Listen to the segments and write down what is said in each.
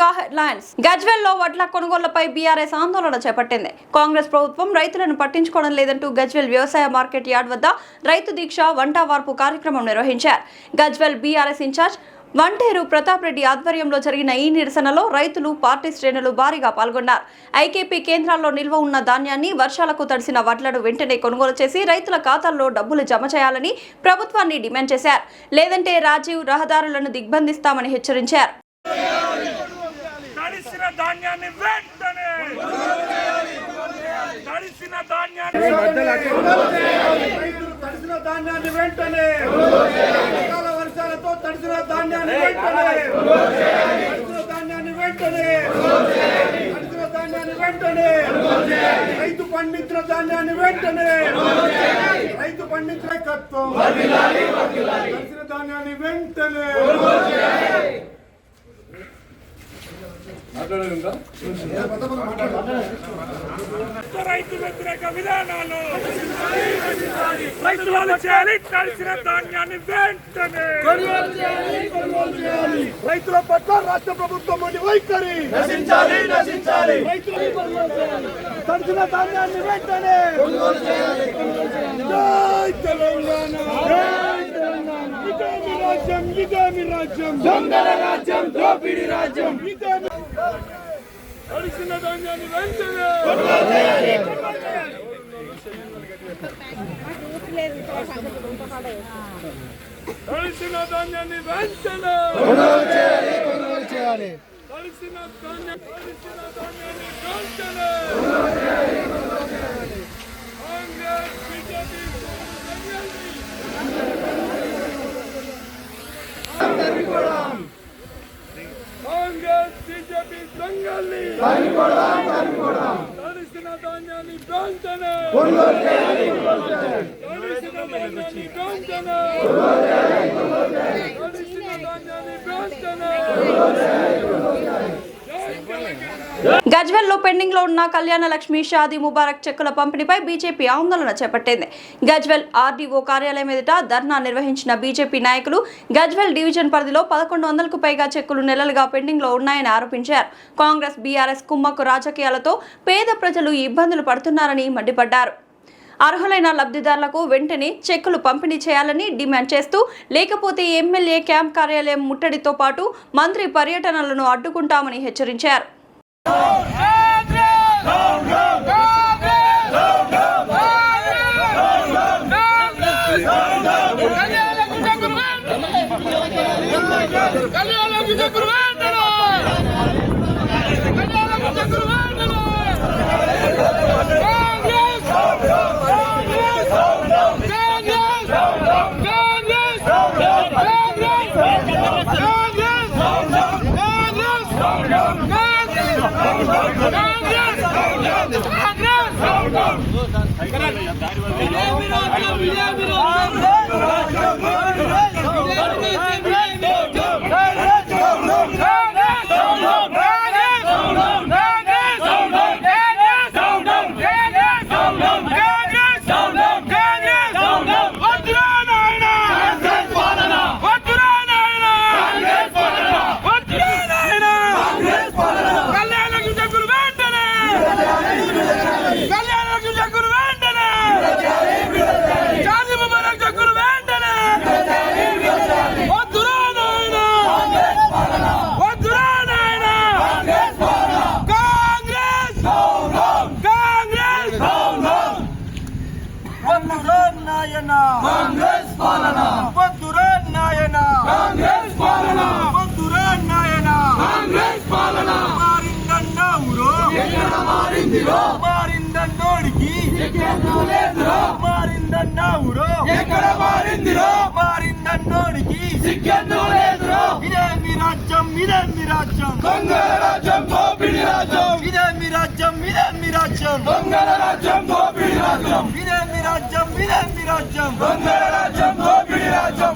ముందుగా హెడ్లైన్స్. గజ్వెల్లో వడ్ల కొనుగోళ్లపై బీఆర్ఎస్ ఆందోళన చేపట్టింది. కాంగ్రెస్ ప్రభుత్వం రైతులను పట్టించుకోవడం లేదంటూ గజ్వెల్ వ్యవసాయ మార్కెట్ యార్డ్ వద్ద రైతు దీక్ష వంటవార్పు కార్యక్రమం నిర్వహించారు. గజ్వెల్ బీఆర్ఎస్ ఇన్ఛార్జ్ వంటేరు ప్రతాప్ రెడ్డి ఆధ్వర్యంలో జరిగిన ఈ నిరసనలో రైతులు, పార్టీ శ్రేణులు భారీగా పాల్గొన్నారు. ఐకేపీ కేంద్రాల్లో నిల్వ ఉన్న ధాన్యాన్ని, వర్షాలకు తడిసిన వడ్లను వెంటనే కొనుగోలు చేసి రైతుల ఖాతాల్లో డబ్బులు జమ చేయాలని ప్రభుత్వాన్ని డిమాండ్ చేశారు. లేదంటే రాజీవ్ రహదారులను దిగ్బంధిస్తామని హెచ్చరించారు. రైతు పండించిన ధాన్యాన్ని వెంటనే రైతు పండించిన ధాన్యాన్ని వెంటనే రైతు వ్యతిరేక విధానాలు రైతులు చేయాలి. కలిసిన ధాన్యాన్ని వెంటనే రైతుల పట్ల రాష్ట్ర ప్రభుత్వం వైఖరి తడిసిన ధాన్యాన్ని వెంటనే ఇదేమి రాజ్యం దొంగల రాజ్యం, దోపిడీ రాజ్యం. కలిసిన ధాన్యాన్ని వెంటనే కలిసిన ధాన్యాన్ని వెంటనే కలిసిన ధాన్యాన్ని వెంటనే కాంగ్రెస్ బీజేపీ కాంగ్రెస్ బీజేపీ సంఘాన్ని తడిసిన ధాన్యాన్ని వెంటనే తడిసిన ధాన్యాన్ని వెంటనే తడిసిన ధాన్యాన్ని వెంటనే. గజ్వెల్లో పెండింగ్ లో ఉన్న కళ్యాణ లక్ష్మి, షాదీ ముబారక్ చెక్కుల పంపిణీపై బీజేపీ ఆందోళన చేపట్టింది. గజ్వెల్ ఆర్డీఓ కార్యాలయం ఎదుట ధర్నా నిర్వహించిన బీజేపీ నాయకులు గజ్వెల్ డివిజన్ పరిధిలో 1100కు పైగా చెక్కులు నెలలుగా పెండింగ్ లో ఉన్నాయని ఆరోపించారు. కాంగ్రెస్, బీఆర్ఎస్ కుమ్మక్కు రాజకీయాలతో పేద ప్రజలు ఇబ్బందులు పడుతున్నారని మండిపడ్డారు. అర్హులైన లబ్ధిదారులకు వెంటనే చెక్కులు పంపిణీ చేయాలని డిమాండ్ చేస్తూ, లేకపోతే ఎమ్మెల్యే క్యాంప్ కార్యాలయం ముట్టడితో పాటు మంత్రి పర్యటనలను అడ్డుకుంటామని హెచ్చరించారు.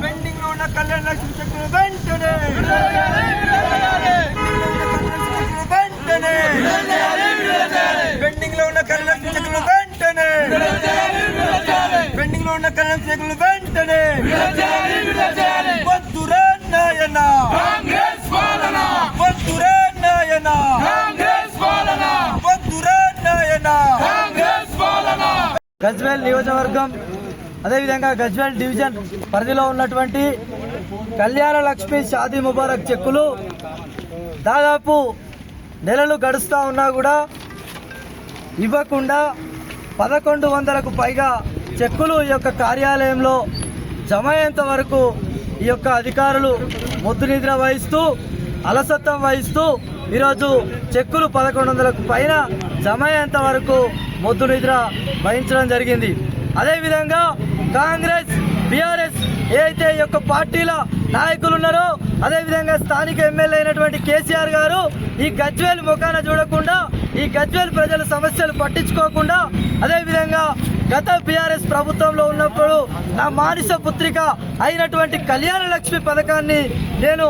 పెండింగ్ లో ఉన్న కళ్యాణ లక్ష్మి చెక్కులు వెంటనే పెండింగ్ లో ఉన్న కళ్యాణ లక్ష్మి చెక్కులు వెంటనే పెండింగ్ లో ఉన్న కళ్యాణ లక్ష్మి చెక్కులు వెంటనే వద్దురా నాయనా వద్దురా నాయనా గజ్వేల్ నియోజకవర్గం అదేవిధంగా గజ్వేల్ డివిజన్ పరిధిలో ఉన్నటువంటి కళ్యాణ లక్ష్మి షాదీ ముబారక్ చెక్కులు దాదాపు నెలలు గడుస్తూ ఉన్నా కూడా ఇవ్వకుండా 1100కు పైగా చెక్కులు ఈ యొక్క కార్యాలయంలో జమ అయ్యేంత వరకు ఈ యొక్క అధికారులు మొద్దు నిద్ర వహిస్తూ అలసత్వం వహిస్తూ ఈరోజు చెక్కులు 1100కు పైన జమ అయ్యేంత వరకు మొద్దు నిద్ర వహించడం జరిగింది. అదేవిధంగా కాంగ్రెస్ బీఆర్ఎస్ ఏదైతే ఈ యొక్క పార్టీల నాయకులు ఉన్నారో అదేవిధంగా స్థానిక ఎమ్మెల్యే అయినటువంటి కేసీఆర్ గారు ఈ గజ్వేల్ ముఖాన చూడకుండా ఈ గజ్వేల్ ప్రజల సమస్యలు పట్టించుకోకుండా అదేవిధంగా గత బీఆర్ఎస్ ప్రభుత్వంలో ఉన్నప్పుడు నా మానస పుత్రిక అయినటువంటి కళ్యాణ లక్ష్మి పథకాన్ని నేను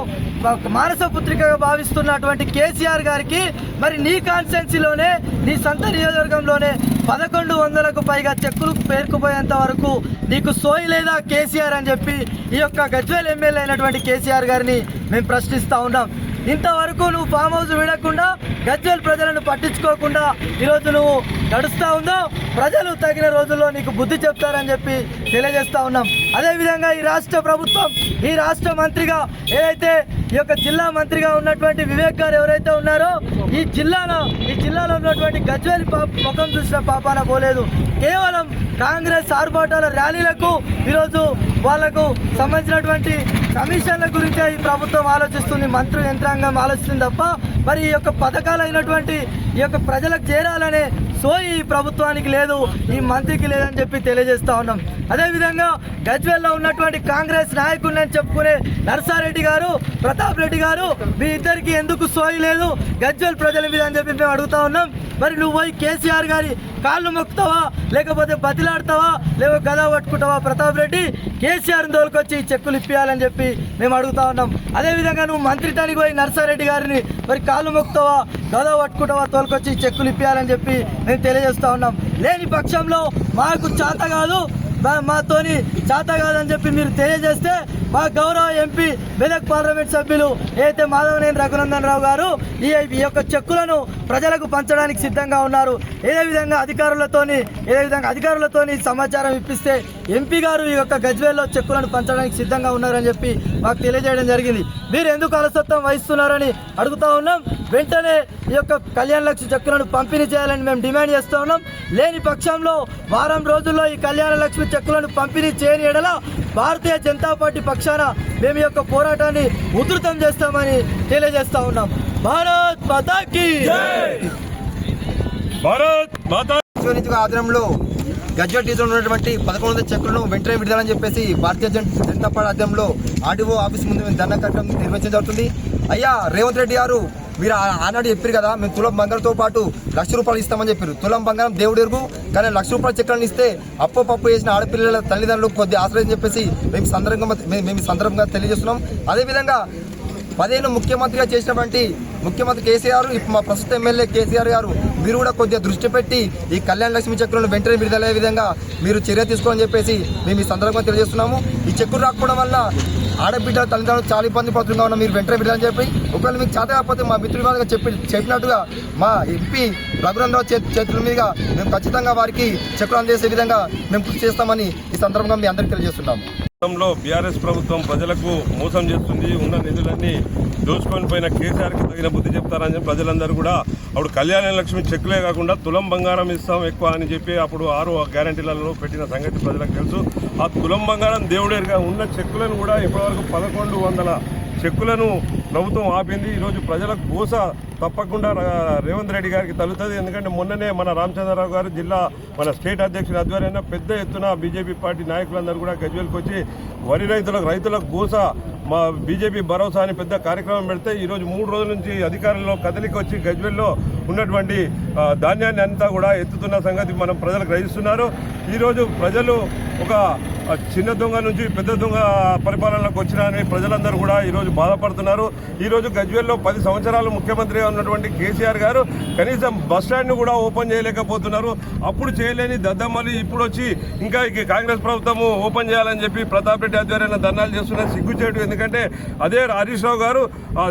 మానస పుత్రికగా భావిస్తున్నటువంటి కేసీఆర్ గారికి మరి నీ కాన్స్టిట్యున్సీలోనే నీ సొంత నియోజకవర్గంలోనే 1100కు పైగా చెక్కులు పేరుకుపోయేంత వరకు నీకు సోయి లేదా కేసీఆర్ అని చెప్పి ఈ యొక్క గజ్వేల్ ఎమ్మెల్యే అయినటువంటి కేసీఆర్ గారిని మేము ప్రశ్నిస్తూ ఉన్నాం. ఇంతవరకు నువ్వు ఫామ్ హౌస్ విడకుండా గజ్వేల్ ప్రజలను పట్టించుకోకుండా ఈరోజు నువ్వు నడుస్తూ ఉందో ప్రజలు తగిన రోజుల్లో నీకు బుద్ధి చెప్తారని చెప్పి తెలియజేస్తూ ఉన్నాం. అదేవిధంగా ఈ రాష్ట్ర ప్రభుత్వం ఈ రాష్ట్ర మంత్రిగా ఏదైతే ఈ యొక్క జిల్లా మంత్రిగా ఉన్నటువంటి వివేక్ గారు ఎవరైతే ఉన్నారో ఈ జిల్లాలో ఉన్నటువంటి గజ్వేల్ ముఖం చూసిన పాపాన పోలేదు. కేవలం కాంగ్రెస్ ఆర్భాటాల ర్యాలీలకు ఈరోజు వాళ్లకు సంబంధించినటువంటి కమిషన్ల గురించే ఈ ప్రభుత్వం ఆలోచిస్తుంది, మంత్రి యంత్రాంగం ఆలోచిస్తుంది తప్ప మరి ఈ యొక్క పథకాలు అయినటువంటి ఈ యొక్క ప్రజలకు చేరాలనే సోయి ఈ ప్రభుత్వానికి లేదు, ఈ మంత్రికి లేదని చెప్పి తెలియజేస్తా ఉన్నాం. అదేవిధంగా గజ్వేల్లో ఉన్నటువంటి కాంగ్రెస్ నాయకుడిని చెప్పుకునే నర్సారెడ్డి గారు, ప్రతాప్ రెడ్డి గారు మీ ఇద్దరికి ఎందుకు సోయి లేదు గజ్వేల్ ప్రజల మీద అని చెప్పి మేము అడుగుతా ఉన్నాం. మరి నువ్వు పోయి కేసీఆర్ గారి కాళ్ళు మొక్కుతావా లేకపోతే బతిలాడతావా లేకపోతే గదా పట్టుకుంటావా? ప్రతాప్ రెడ్డి కేసీఆర్ని తోలుకొచ్చి చెక్కులు ఇప్పియాలని చెప్పి మేము అడుగుతా ఉన్నాం. అదేవిధంగా నువ్వు మంత్రిటానికి పోయి నర్సారెడ్డి గారిని మరి కాళ్ళు మొక్కుతావా గదా పట్టుకుంటావా తోలుకొచ్చి చెక్కులు ఇప్పియాలని చెప్పి మేము తెలియజేస్తా ఉన్నాం. లేని పక్షంలో మాకు చేత కాదు మాతోని చేత కాదని చెప్పి మీరు తెలియజేస్తే మా గౌరవ ఎంపీ మెదక్ పార్లమెంట్ సభ్యులు ఏదైతే మాధవనేని రఘునందన్ రావు గారు ఈ యొక్క చెక్కులను ప్రజలకు పంచడానికి సిద్ధంగా ఉన్నారు. ఏదే విధంగా అధికారులతోని సమాచారం ఇప్పిస్తే ఎంపీ గారు ఈ యొక్క గజ్వేల్లో చెక్కులను పంచడానికి సిద్ధంగా ఉన్నారని చెప్పి మాకు తెలియజేయడం జరిగింది. మీరు ఎందుకు అలసత్వం వహిస్తున్నారని అడుగుతా ఉన్నాం. వెంటనే ఈ యొక్క కళ్యాణ లక్ష్మి చెక్కులను పంపిణీ చేయాలని మేము డిమాండ్ చేస్తూ ఉన్నాం. లేని పక్షంలో వారం రోజుల్లో ఈ కళ్యాణ లక్ష్మి చెక్కులను పంపిణీ చేయని ఎడల భారతీయ జనతా పార్టీ పక్షాన మేము యొక్క పోరాటాన్ని ఉధృతం చేస్తామని తెలియజేస్తా ఉన్నాం. భారత్ మాతా కీ భారత్ మాతా ఆధ్వర్యంలో గజ్వేల్ డివిజన్లో ఉన్నటువంటి 1100 చెక్కులను వెంటనే విడుదలని చెప్పేసి భారతీయ జనతా పార్టీ ఆధ్వర్యంలో ఆర్డీఓ ఆఫీస్ ముందు మేము ధర్నా కార్యక్రమం నిర్వహించడం జరుగుతుంది. అయ్యా రేవంత్ రెడ్డి గారు మీరు ఆనాడు చెప్పారు కదా మేము తులం బంగారంతో పాటు ₹1,00,000 ఇస్తామని చెప్పారు. తులం బంగారం దేవుడు ఎరుగు, కానీ ₹1,00,000 చెక్కులను ఇస్తే అప్పు చేసిన ఆడపిల్లల తల్లిదండ్రులకు కొద్ది ఆశ్రయం చెప్పేసి మేము సందర్భంగా తెలియజేస్తున్నాం. అదేవిధంగా 15 ముఖ్యమంత్రిగా చేసినటువంటి ముఖ్యమంత్రి కేసీఆర్, ఇప్పుడు మా ప్రస్తుత ఎమ్మెల్యే కేసీఆర్ గారు మీరు కూడా కొద్దిగా దృష్టి పెట్టి ఈ కళ్యాణ లక్ష్మి చెక్కులను వెంటనే విడుదలయ్యే విధంగా మీరు చర్య తీసుకోవాలని చెప్పేసి మేము ఈ సందర్భంగా తెలియజేస్తున్నాము. ఈ చెక్కులు రాకపోవడం వల్ల ఆడబిడ్డల తల్లిదండ్రులు చాలా ఇబ్బంది పడుతుందా ఉన్నా మీరు వెంటనే విడుదలని చెప్పి ఒకవేళ మీకు చేత కాకపోతే మా మిత్రులుగా చెప్పినట్టుగా మా ఎంపీ రఘునందరావు చేతుల మీదుగా మేము ఖచ్చితంగా వారికి చెక్కులు అందేసే విధంగా మేము కృషి చేస్తామని ఈ సందర్భంగా మీ అందరికీ తెలియజేస్తున్నాము. బీఆర్ఎస్ ప్రభుత్వం ప్రజలకు మోసం చేస్తుంది, ఉన్న నిధులన్నీ దోచుకొని పోయిన కేసీఆర్కి తగిన బుద్ధి చెప్తారని ప్రజలందరూ కూడా అప్పుడు కళ్యాణ లక్ష్మి చెక్కులే కాకుండా తులం బంగారం ఇస్తాం ఎక్కువ అని చెప్పి అప్పుడు 6 గ్యారంటీలలో పెట్టిన సంగతి ప్రజలకు తెలుసు. ఆ తులం బంగారం దేవుడేరుగా ఉన్న చెక్కులను కూడా ఇప్పటివరకు 1100 చెక్కులను ప్రభుత్వం ఆపింది. ఈరోజు ప్రజలకు గోస తప్పకుండా రేవంత్ రెడ్డి గారికి తగులుతుంది. ఎందుకంటే మొన్ననే మన రామచంద్రరావు గారు జిల్లా మన స్టేట్ అధ్యక్షుడు ఆధ్వర్యంలో పెద్ద ఎత్తున బీజేపీ పార్టీ నాయకులందరూ కూడా గజ్వేల్కి వచ్చి వరి రైతులకు గోస మా బీజేపీ భరోసా అని పెద్ద కార్యక్రమం పెడితే ఈరోజు 3 రోజుల నుంచి అధికారంలో కదలికి వచ్చి గజ్వేల్లో ఉన్నటువంటి ధాన్యాన్ని అంతా కూడా ఎత్తుతున్న సంగతి మనం ప్రజలకు గ్రహిస్తున్నారు. ఈరోజు ప్రజలు ఒక చిన్న దొంగ నుంచి పెద్ద దొంగ పరిపాలనలోకి వచ్చినారని ప్రజలందరూ కూడా ఈరోజు బాధపడుతున్నారు. ఈరోజు గజ్వేల్లో 10 సంవత్సరాలు ముఖ్యమంత్రిగా ఉన్నటువంటి కేసీఆర్ గారు కనీసం బస్టాండ్ను కూడా ఓపెన్ చేయలేకపోతున్నారు. అప్పుడు చేయలేని దద్దమ్మలు ఇప్పుడు వచ్చి ఇంకా కాంగ్రెస్ ప్రభుత్వము ఓపెన్ చేయాలని చెప్పి ప్రతాప్ రెడ్డి ఆధ్వర్యంలో ధర్నాలు చేస్తున్నారు. సిగ్గుచేటు. ఎందుకంటే అదే హరీష్ రావు గారు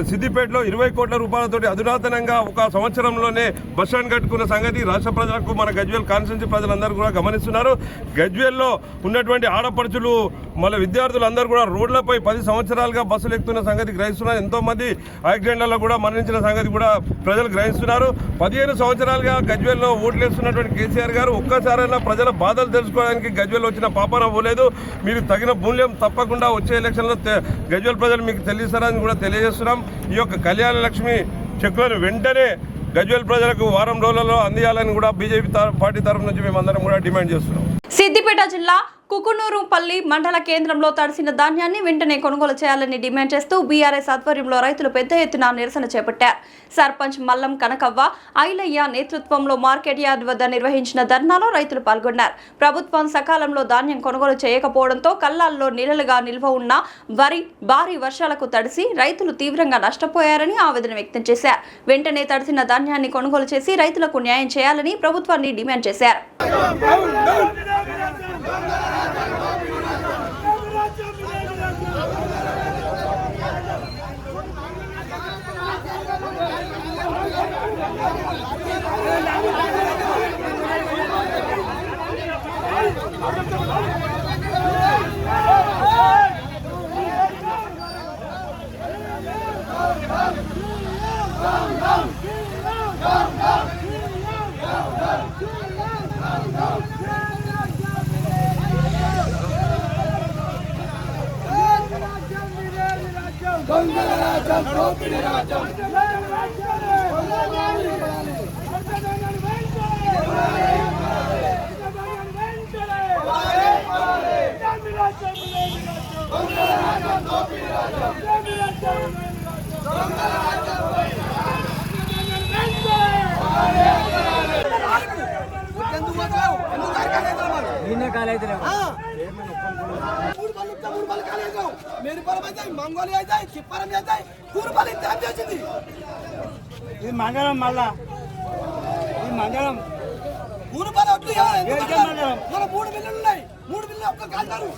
సిద్దిపేటలో 20 కోట్ల రూపాయలతోటి అధునాతనంగా ఒక సంవత్సరంలోనే బస్టాండ్ కట్టుకున్న సంగతి రాష్ట్ర ప్రజలకు, మన గజ్వేల్ కాన్స్టిట్యూన్సీ ప్రజలందరూ కూడా గమనిస్తున్నారు. గజ్వేల్లో ఉన్నటువంటి ఆడపడుచులు మళ్ళీ విద్యార్థులందరూ కూడా రోడ్లపై 10 సంవత్సరాలుగా బస్సులు ఎక్కుతున్న సంగతి గ్రహిస్తున్నారు. ఎంతో మంది యాక్సిడెంట్లలో కూడా మరణించిన సంగతి కూడా ప్రజలు గ్రహిస్తున్నారు. 15 సంవత్సరాలుగా గజ్వేల్లో ఓట్లేస్తున్నటువంటి కేసీఆర్ గారు ఒక్కసారైనా ప్రజల బాధలు తెలుసుకోవడానికి గజ్వేల్ వచ్చిన పాపన పోలేదు. మీరు తగిన మూల్యం తప్పకుండా వచ్చే ఎలక్షన్లో గజ్వేల్ ప్రజలు మీకు తెలియస్తారని కూడా తెలియజేస్తున్నాం. ఈ యొక్క కళ్యాణ లక్ష్మి చెక్కులను వెంటనే గజ్వేల్ ప్రజలకు వారం రోజులలో అందియాలని కూడా బీజేపీ పార్టీ తరఫు నుంచి మేమందరం కూడా డిమాండ్ చేస్తున్నాం. సిద్దిపేట జిల్లా కుకునూరుపల్లి మండల కేంద్రంలో తడిసిన ధాన్యాన్ని వెంటనే కొనుగోలు చేయాలని డిమాండ్ చేస్తూ బీఆర్ఎస్ ఆధ్వర్యంలో రైతులు పెద్ద ఎత్తున నిరసన చేపట్టారు. సర్పంచ్ మల్లం కనకవ్వ, ఐలయ్య నేతృత్వంలో మార్కెట్ యార్డ్ వద్ద నిర్వహించిన ధర్నాలో రైతులు పాల్గొన్నారు. ప్రభుత్వం సకాలంలో ధాన్యం కొనుగోలు చేయకపోవడంతో కల్లాల్లో నెలలుగా నిల్వ ఉన్న వరి భారీ వర్షాలకు తడిసి రైతులు తీవ్రంగా నష్టపోయారని ఆవేదన వ్యక్తం చేశారు. వెంటనే తడిసిన ధాన్యాన్ని కొనుగోలు చేసి రైతులకు న్యాయం చేయాలని ప్రభుత్వాన్ని డిమాండ్ చేశారు. ఇది మంగళం మళ్ళా ఈ మంగళం 3 బిల్లులు ఉన్నాయి. 3 బిల్లులు ఒక్క కాల్తారు.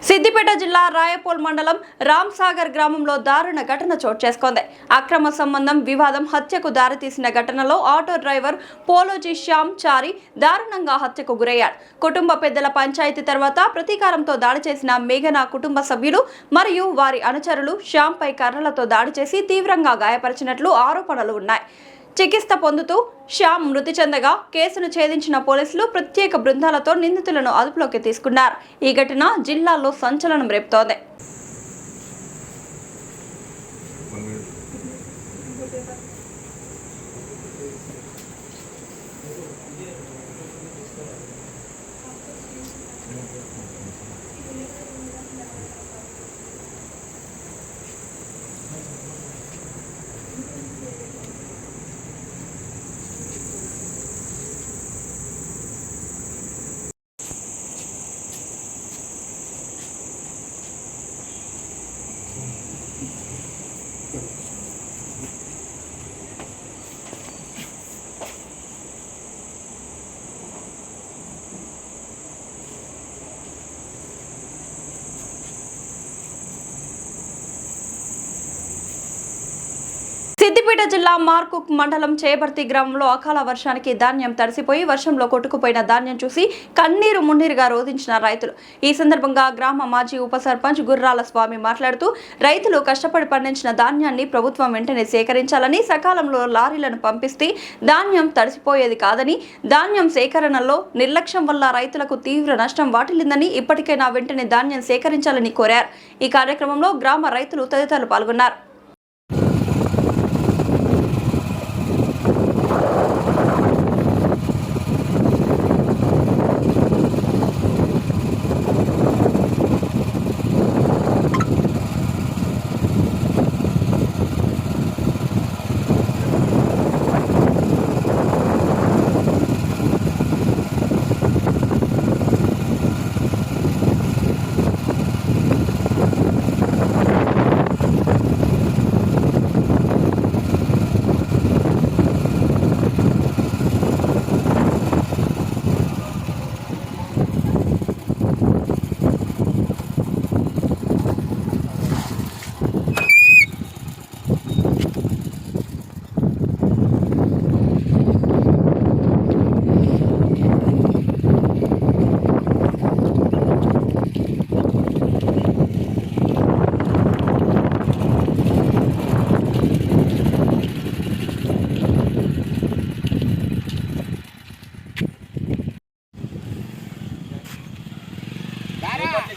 సిద్దిపేట జిల్లా రాయపోల్ మండలం రామ్సాగర్ గ్రామంలో దారుణ ఘటన చోటు చేసుకుంది. అక్రమ సంబంధం వివాదం హత్యకు దారితీసిన ఘటనలో ఆటో డ్రైవర్ పోలోజీ శ్యామ్ చారి దారుణంగా హత్యకు గురయ్యాడు. కుటుంబ పెద్దల పంచాయతీ తర్వాత ప్రతీకారంతో దాడి చేసిన మేఘనా కుటుంబ సభ్యులు మరియు వారి అనుచరులు శ్యామ్ పై కర్రలతో దాడి చేసి తీవ్రంగా గాయపరిచినట్లు ఆరోపణలు ఉన్నాయి. చికిత్స పొందుతూ శ్యామ్ మృతి చెందగా కేసును ఛేదించిన పోలీసులు ప్రత్యేక బృందాలతో నిందితులను అదుపులోకి తీసుకున్నారు. ఈ ఘటన జిల్లాలో సంచలనం రేపుతోంది. సిద్దిపేట జిల్లా మార్కుక్ మండలం చేబర్తి గ్రామంలో అకాల వర్షానికి ధాన్యం తడిసిపోయి వర్షంలో కొట్టుకుపోయిన ధాన్యం చూసి కన్నీరు మున్నీరుగా రోధించిన రైతులు. ఈ సందర్భంగా గ్రామ మాజీ ఉప సర్పంచ్ గుర్రాల స్వామి మాట్లాడుతూ రైతులు కష్టపడి పండించిన ధాన్యాన్ని ప్రభుత్వం వెంటనే సేకరించాలని, సకాలంలో లారీలను పంపిస్తే ధాన్యం తడిసిపోయేది కాదని, ధాన్యం సేకరణలో నిర్లక్ష్యం వల్ల రైతులకు తీవ్ర నష్టం వాటిల్లిందని, ఇప్పటికైనా వెంటనే ధాన్యం సేకరించాలని కోరారు. ఈ కార్యక్రమంలో గ్రామ రైతులు తదితరులు పాల్గొన్నారు.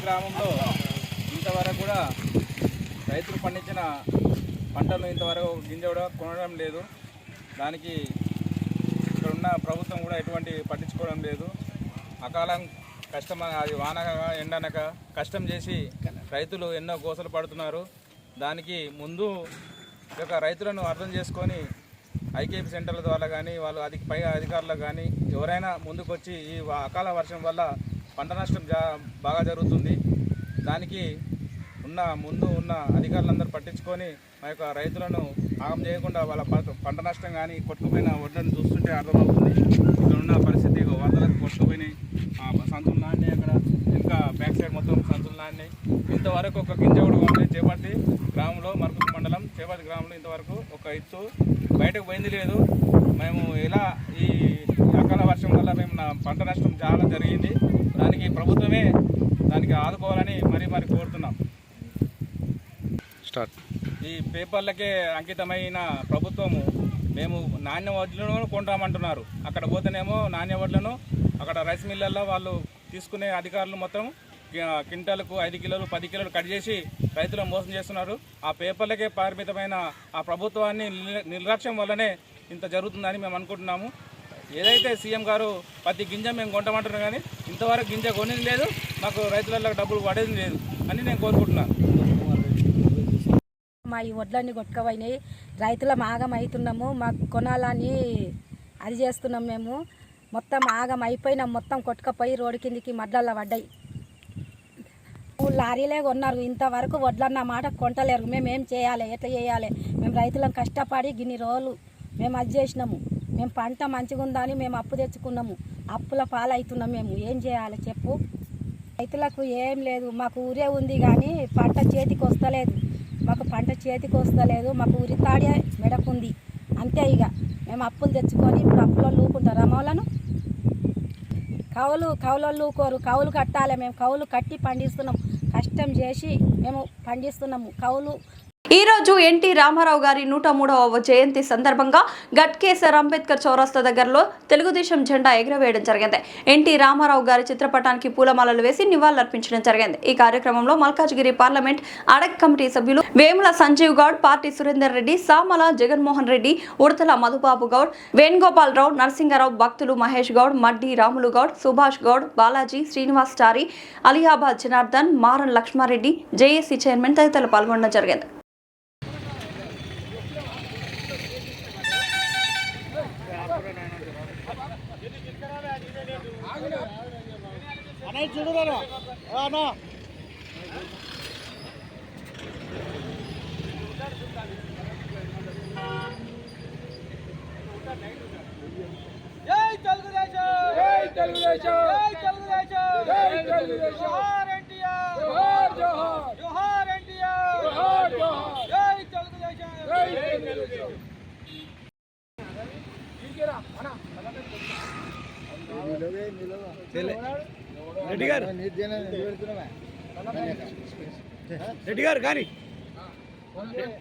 గ్రామంలో ఇంతవరకు కూడా రైతులు పండించిన పంటలు ఇంతవరకు గింజ కూడా కొనడం లేదు. దానికి ఇక్కడ ఉన్న ప్రభుత్వం కూడా ఎటువంటి పట్టించుకోవడం లేదు. అకాలం కష్టం, అది వానక ఎండనక కష్టం చేసి రైతులు ఎన్నో గోసలు పడుతున్నారు. దానికి ముందు యొక్క రైతులను అర్థం చేసుకొని ఐకేపీ సెంటర్ల ద్వారా కానీ వాళ్ళు పై అధికారులకు కానీ ఎవరైనా ముందుకొచ్చి ఈ అకాల వర్షం వల్ల పంట నష్టం బాగా జరుగుతుంది. దానికి ముందు ఉన్న అధికారులందరూ పట్టించుకొని మా యొక్క రైతులను ఆగం చేయకుండా వాళ్ళ పంట నష్టం కానీ కొట్టుకుపోయిన వడ్లను చూస్తుంటే అర్థమవుతుంది. ఇక్కడ ఉన్న పరిస్థితి వరదలకు కొట్టుకుపోయినాయి, సంచులు నాణ్యాయి, అక్కడ ఇంకా బ్యాక్ సైడ్ మొత్తం సంచులు నాణ్యాయి. ఇంతవరకు ఒక గింజ కూడా ఉంది. చేపర్తి గ్రామంలో, మర్కుక్ మండలం చేపర్తి గ్రామంలో ఇంతవరకు ఒక ఇత్తు బయటకు పోయింది లేదు. మేము ఇలా ఈ అకాల వర్షం వల్ల మేము పంట నష్టం చాలా జరిగింది. దానికి ప్రభుత్వమే దానికి ఆదుకోవాలని మరీ కోరుతున్నాం. ఈ పేపర్లకే అంకితమైన ప్రభుత్వము మేము నాణ్య వడ్లను కొంటామంటున్నారు. అక్కడ పోతేనేమో నాణ్య వడ్లను అక్కడ రైస్ మిల్లల్లో వాళ్ళు తీసుకునే అధికారులు మొత్తం క్వింటాలకు 5 కిలోలు 10 కిలోలు కట్ చేసి రైతులను మోసం చేస్తున్నారు. ఆ పేపర్లకే పరిమితమైన ఆ ప్రభుత్వాన్ని నిర్లక్ష్యం వల్లనే ఇంత జరుగుతుందని మేము అనుకుంటున్నాము. ఏదైతే సీఎం గారు ప్రతి గింజ మేము కొంటామంటున్నాం కానీ ఇంతవరకు గింజ కొనేది లేదు, మాకు రైతులకు డబ్బులు పడేది లేదు అని నేను కోరుకుంటున్నాను. మా ఈ వడ్లన్నీ కొట్టుకపోయినాయి, రైతులం ఆగం అవుతున్నాము, మాకు కొనాలని అది చేస్తున్నాం. మేము మొత్తం ఆగం అయిపోయినాం, మొత్తం కొట్టుకపోయి రోడ్డు కిందికి మడ్లల్లో పడ్డాయి. లారీలే కొన్నారు, ఇంతవరకు వడ్లన్న మాట కొంటలేరు. మేము ఏం చేయాలి, ఎట్లా చేయాలి? మేము రైతులం కష్టపడి గిన్ని రోజులు మేము అది చేసినాము. మేము పంట మంచిగా ఉందని మేము అప్పు తెచ్చుకున్నాము, అప్పుల పాలవుతున్నాం. మేము ఏం చేయాలి చెప్పు? రైతులకు ఏం లేదు, మాకు ఊరే ఉంది కానీ పంట చేతికి వస్తలేదు. మాకు ఊరి తాడే మెడకుంది అంతే. ఇక మేము అప్పులు తెచ్చుకొని ఇప్పుడు అప్పులో లూకుంటారు అమ్మలను. కౌలు లూకోరు, కౌలు కట్టాలి. మేము కౌలు కట్టి పండిస్తున్నాం, కష్టం చేసి మేము పండిస్తున్నాము. కౌలు ఈ రోజు ఎన్టీ రామారావు గారి 103వ జయంతి సందర్భంగా గట్కేసర్ అంబేద్కర్ చౌరస్తా దగ్గరలో తెలుగుదేశం జెండా ఎగురవేయడం జరిగింది. ఎన్టీ రామారావు గారి చిత్రపటానికి పూలమాలలు వేసి నివాళులర్పించడం జరిగింది. ఈ కార్యక్రమంలో మల్కాజ్గిరి పార్లమెంట్ అడక్ కమిటీ సభ్యులు వేముల సంజీవ్ గౌడ్, పార్టీ సురేందర్ రెడ్డి, సామల జగన్మోహన్ రెడ్డి, ఉడతల మధుబాబు గౌడ్, వేణుగోపాలరావు, నరసింగరావు, భక్తులు మహేష్ గౌడ్, మడ్డి రాములు గౌడ్, సుభాష్ గౌడ్, బాలాజీ, శ్రీనివాస్ చారి, అలియాబాద్ జనార్దన్, మారన్ లక్ష్మారెడ్డి, జేఏసీ చైర్మన్ తదితరులు పాల్గొనడం జరిగింది.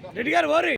రెడ్డి గారు ఓరి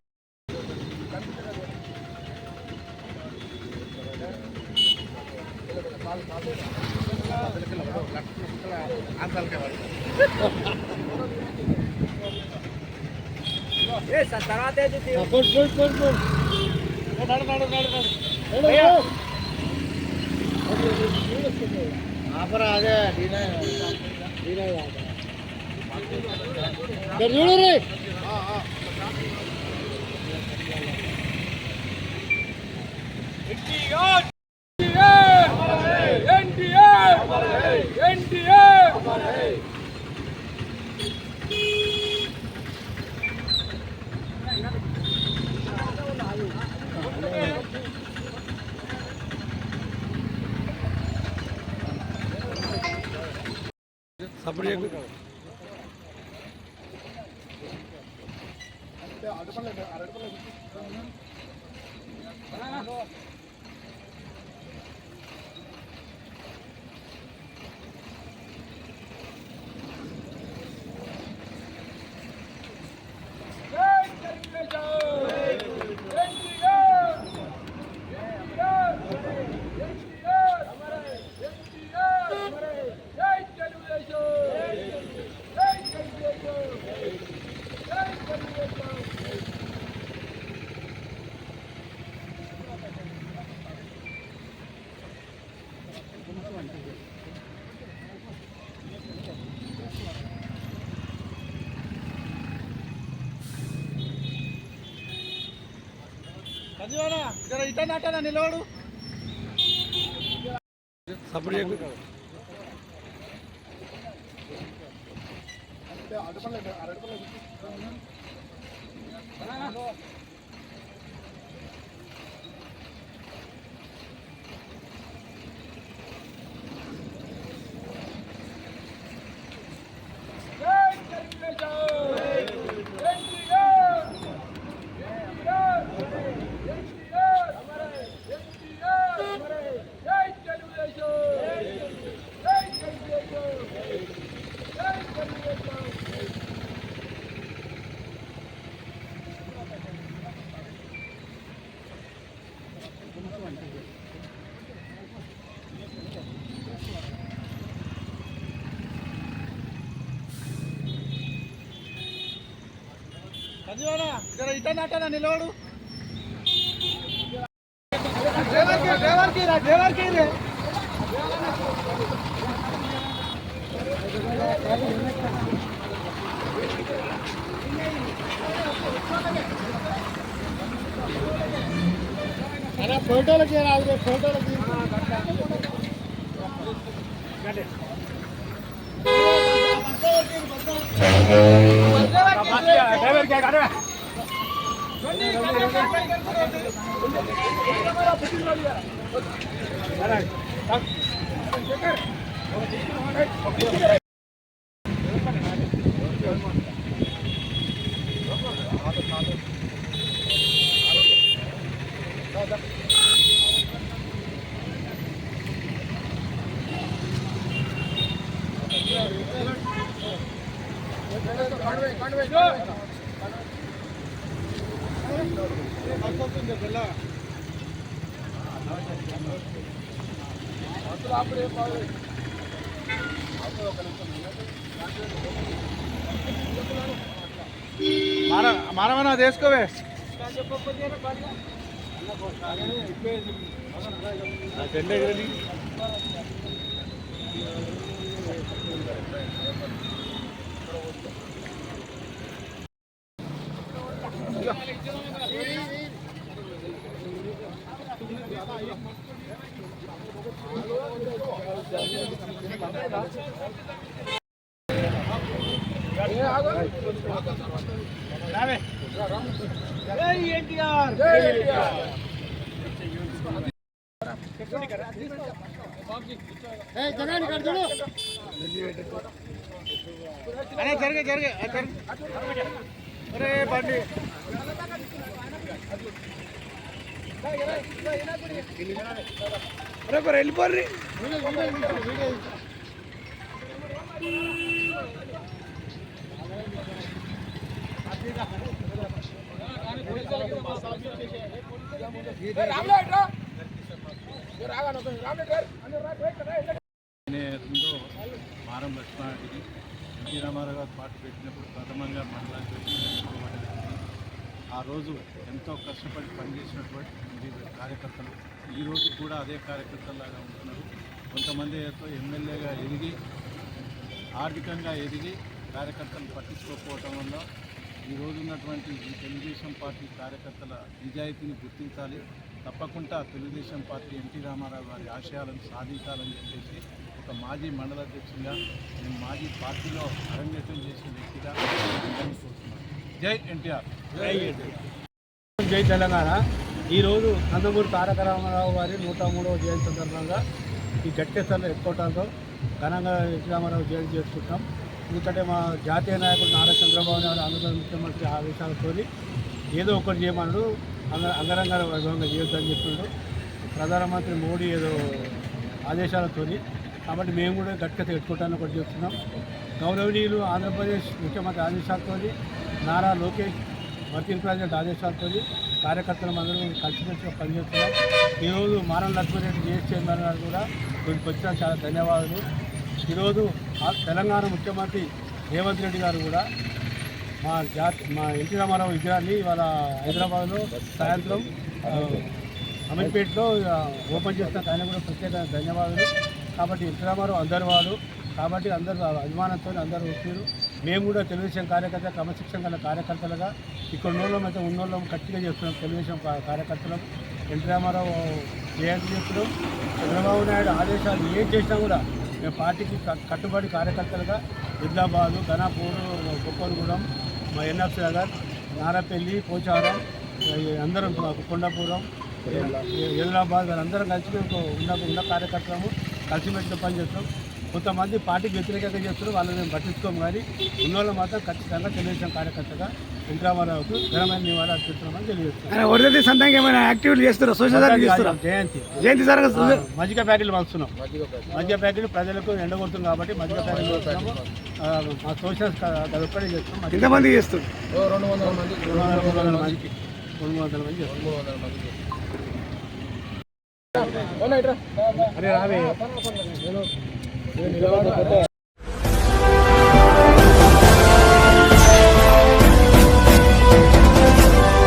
నిలవడు నిలవడు ఫోటోలకి రాదు ఫోటోలకి మానవనా తీసుకోవే జరిగే అరే బండి అరే వెళ్ళిపోర్రి మారం లక్ష్మణారెడ్డికి ఎన్టీ రామారావు గారు పార్టీ పెట్టినప్పుడు ప్రథమంగా మండలానికి పెట్టుకోబడింది. ఆ రోజు ఎంతో కష్టపడి పనిచేసినటువంటి కార్యకర్తలు ఈరోజు కూడా అదే కార్యకర్తలాగా ఉంటున్నారు. కొంతమంది ఎమ్మెల్యేగా ఎదిగి ఆర్థికంగా ఎదిగి కార్యకర్తలు పట్టించుకోకపోవటం వల్ల ఈరోజు ఉన్నటువంటి ఈ తెలుగుదేశం పార్టీ కార్యకర్తల నిజాయితీని గుర్తించాలి. తప్పకుండా తెలుగుదేశం పార్టీ ఎన్టీ రామారావు గారి ఆశయాలను సాధించాలని చెప్పేసి ఒక మాజీ మండల అధ్యక్షుడిగా నేను మాజీ పార్టీలో అరంగేట్రం చేసిన వ్యక్తిగా కోరుతున్నాను. జై ఎన్టీఆర్. జై తెలంగాణ. ఈరోజు నందమూరి తారక రామారావు గారి 103వ జయంతి సందర్భంగా ఈ గట్టెసర్ల ఎత్తుకోవడంతో ఘనంగా ఎన్టీ రామారావు జయంతి చేసుకుంటాం. ఎందుకంటే మా జాతీయ నాయకుడు నారా చంద్రబాబు నాయుడు ఆంధ్ర ముఖ్యమంత్రి ఆదేశాలతో ఏదో ఒకటి చేయమన్నాడు, అంగరంగ వైభవంగా చేయొద్దని చెప్తున్నాడు ప్రధానమంత్రి మోడీ ఏదో ఆదేశాలతో. కాబట్టి మేము కూడా గట్టిగా ఎత్తుకోవటానికి ఒకటి చేస్తున్నాం. గౌరవనీయులు ఆంధ్రప్రదేశ్ ముఖ్యమంత్రి ఆదేశాలతో, నారా లోకేష్ వర్కింగ్ ప్రెసిడెంట్ ఆదేశాలతో కార్యకర్తలు అందరూ కలిసిమెలిసిగా పనిచేస్తున్నాం. ఈరోజు మారం లక్ష్మణరెడ్డి జేఎస్ చైర్మన్ గారు కూడా వీరికి వచ్చిన చాలా ధన్యవాదాలు. ఈరోజు తెలంగాణ ముఖ్యమంత్రి రేవంత్ రెడ్డి గారు కూడా మా ఎన్టీ రామారావు విగ్రహాన్ని ఇవాళ హైదరాబాద్లో సాయంత్రం అమీర్పేటలో ఓపెన్ చేసిన ఆయన కూడా ప్రత్యేక ధన్యవాదాలు. కాబట్టి ఎన్టీ రామారావు అందరి వాడు కాబట్టి అందరూ అభిమానంతో అందరూ వచ్చారు. మేము కూడా తెలుగుదేశం కార్యకర్త క్రమశిక్షణ గల కార్యకర్తలుగా ఇక్కడ ఉన్నోళ్ళమైతే ఉన్నోళ్ళం గట్టిగా చేస్తున్నాం. తెలుగుదేశం కార్యకర్తలం ఎన్టీ రామారావు జయంతి చేస్తున్నాం. చంద్రబాబు నాయుడు ఆదేశాలు ఏం చేసినా కూడా మేము పార్టీకి కట్టుబడి కార్యకర్తలుగా జిల్లాబాదు, ఘనాపూర్, గొప్పలగూడెం, మా ఎన్ఎఫ్ నగర్, నారపల్లి, పోచారం అందరం కొండాపురం, హైదరాబాద్ అందరం కలిసి మేము ఉన్న కార్యకర్తలము కలిసిమెలిసి పని చేస్తాం. కొంతమంది పార్టీకి వ్యతిరేకంగా చేస్తారు, వాళ్ళని మేము పట్టించుకోము. కానీ ఉన్నోళ్ళు మాత్రం ఖచ్చితంగా తెలుగుదేశం కార్యకర్తగా ఎన్టీ రామారావుకు ఘనమైన నివాళులు అర్పిస్తున్నామని తెలియజేస్తున్నాం. సంతంగా ఏమైనా యాక్టివిటీ చేస్తారా? సోషల్ జయంతి సార్ మజ్జిగ ప్యాకెట్లు పంచుతున్నాం. మజ్జిగ ప్యాకెట్లు ప్రజలకు ఎండగొడుతుంది కాబట్టి మజ్జిగ ప్యాకెట్లు పంచుతున్నాము. మా సోషల్ అదొక్కడే చేస్తున్నాం. ఎంతమంది చేస్తారు? 200 మందికి 200 మంది చేస్తున్నాం. అరే రావే